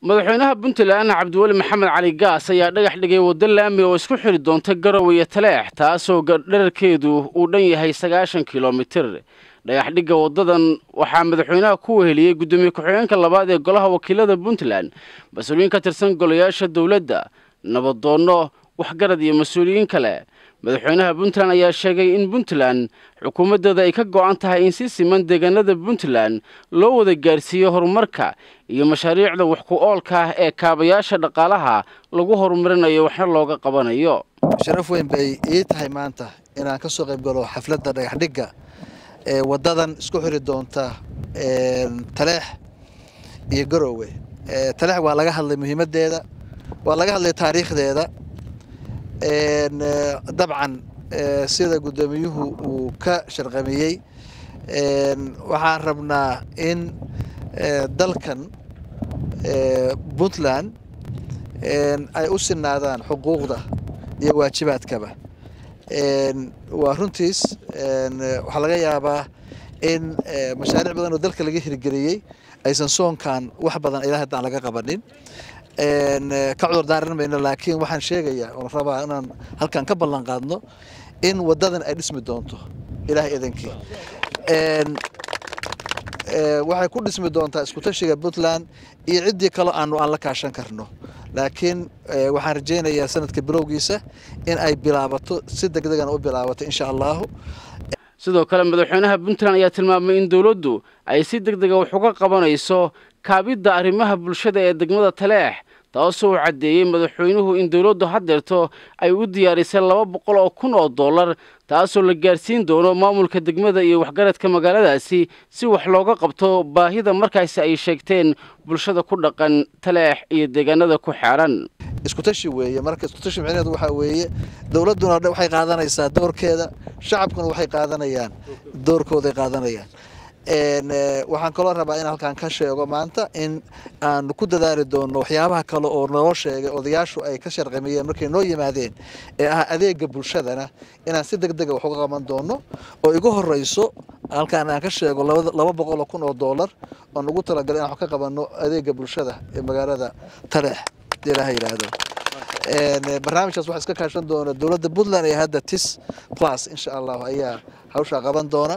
madaxweynaha Puntland Cabdiweli Maxamed Cali Gaas ayaa dhagax dhigay waddo laami oo isku xiri doonta Garowe iyo Taleex taasoo dhererkeedu uu dhan yahay 90 kiiloomitir. dhagax dhigga waddadan waxaa madaxweynaha ku weheliyay gudoomiye ku-xigeenka labaad ee golaha wakiilada Puntland, mas'uuliyiin ka tirsan golayaasha dawladda, nabadoono, waxgarad iyo mas'uuliyiin kale. madaxweynaha Puntland ayaa sheegay in Puntland xukuumadda ay ka go'an tahay in si siman deegaanada Puntland loo wada gaarsiiyo horumarka iyo mashaariicda wax ku oolka ah ee kaabayaasha dhaqaalaha lagu horumarinayo waxna looga qabanayo. sharaf weyn bay ii tahay maanta inaan ka soo qayb galo xafladda dhagax dhigga ee wadadan isku xiri doonta Taleex iyo Garowe. Taleex waa laga hadlay muhiimadeeda, waa laga hadlay taariikhdeeda. dabcan sida gudoomiyuhu uu ka sharqamiyay waxaan rabnaa in dalkan Puntland ay u sinaadaan xuquuqda iyo waajibaadkaba. waa runtiis waxa laga yaabaa in mashaariic badan oo dalka laga hirgeliyay aysan soonkan wax badan ilaahay hadaan laga qabanin. ka cudur daaranayna laakiin waxaan sheegayaa oo rabaa inaan halkan ka ballan qaadno in wadadan ay dhismi doonto ilaahay idinkii. waxay ku dhismi doontaa isku tashiga Puntland iyo cidii kale aan la kaashan karno, laakiin waxaan rajaynayaa sanadka bilowgiisa in ay bilaabato si degdeg ah u bilaabato insha Allah. sidoo kale madaxweynaha Puntland ayaa tilmaamay in dawladdu ay si degdeg ah wax uga qabanayso kaabidda arrimaha bulshada ee degmada Taleex, taasoo cadeeyay madaxweynuhu in dawladdu hadeerto ay u diyaarisay $200,000 taasoo la gaarsiin doono maamulka degmada iyo waxgaradka magaaladaasi si wax looga qabto baahida markaas ay sheegteen bulshada ku dhaqan Taleex iyo deegaanada ku xeeran. isku tashi weeye, marka isku tashi micnaheedu waxa weeye dawladuna waxay qaadanaysaa doorkeeda, shacabkuna waxay qaadanayaan doorkooda qaadanayaan. waxaan kaloo rabaa in halkan ka sheego maanta in aan ku dadaali doono waxyaabaha kale oo noo sheegay odayaashu ay ka sharqamiyeen markay noo yimaadeen ee ah adeega bulshadana inaan si degdeg ah wax uga qaban doono oo igu horeyso halkan aan ka sheego $200,000 oo nagu talagalay inaan wax ka qabano adeega bulshada ee magaalada Taleex ilaahay yiraahdo. barnaamijkaas waxa iska kaashan doona dawladda Puntland ee hadda TIS Plus insha Allah ayaa hawsha qaban doona.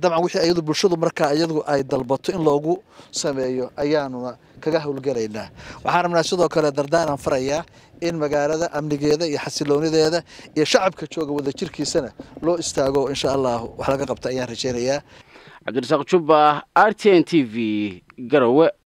dabcan wixii ayadu bulshadu marka ayadu ay dalbato in loogu sameeyo ayaanuna kaga hawlgalaynaa. waxaan rabnaa sidoo kale dardaaran farayaa in magaalada amnigeeda iyo xasiloonideeda iyo shacabka jooga wada jirkiisana loo istaago insha Allah wax laga qabta ayaan rajaynayaa. Cabdirasaaq Jubba, RTN TV, Garowe.